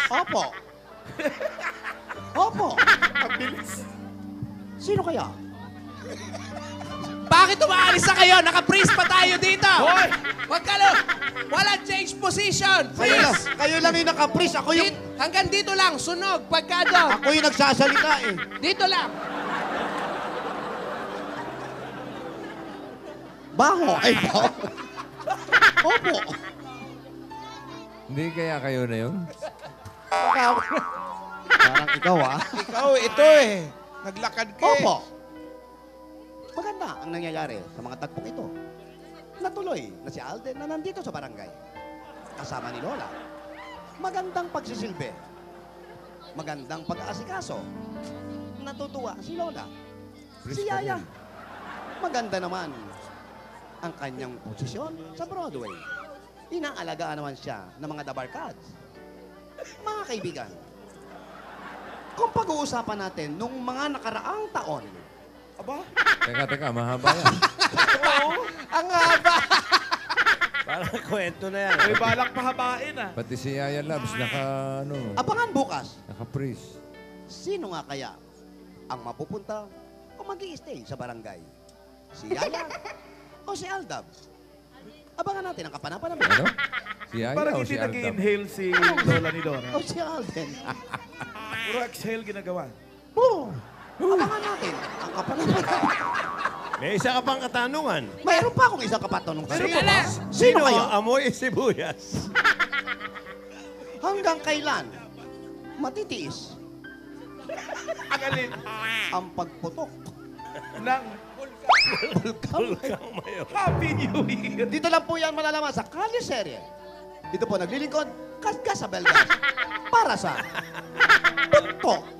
Opo. Opo. Mabilis. Sino kaya? Bakit umaalis na kayo? Naka-freeze pa tayo dito. Hoy! Wag ka lang. Walang change position. Freeze. Kayo lang yung naka-freeze. Ako yung... Hanggang dito lang. Sunog. Pagka doon. Ako yung nagsasalita eh. Dito lang. Baho. Ay, baho. Opo. Hindi kaya kayo na yun? Parang ikaw ah. Ikaw, ito eh. Naglakad ka eh. Opo. Maganda ang nangyayari sa mga tagpong ito. Natuloy na si Alden na nandito sa barangay. Kasama ni Lola. Magandang pagsisilbi. Magandang pag-aasikaso. Natutuwa si Lola. Si Yaya. Maganda naman ang kanyang posisyon sa Broadway. Inaalagaan naman siya ng mga dabarkads. Mga kaibigan, kung pag-uusapan natin nung mga nakaraang taon, Aba? Teka, mahaba yan. Ang haba. Parang kwento na yan. May balak pahabain ah. Pati si Yaya Labs abangan bukas, naka-freeze. sino nga kaya ang mapupunta o mag-i-stay sa barangay? Si Yaya o si Aldab? Abangan natin ang kapanapan namin. Ano? Si Yaya Parang o hindi si Aldab? nag-inhale si Lola ni Dora. O si Alden. Puro exhale ginagawa. Oo. Abangan natin ang kapanapan namin. May isa ka pang katanungan. Mayroon pa akong isang kapatanong. Sige na. Sino kaya? ang amoy sibuyas? Hanggang kailan matitiis Ang alin ang pagputok? ng Bulkang mayo. Happy New Year. Dito lang po yan malalaman sa Kalye Serye. Dito po naglilingkod, Kasgas sa Belgas. Para sa Tuktok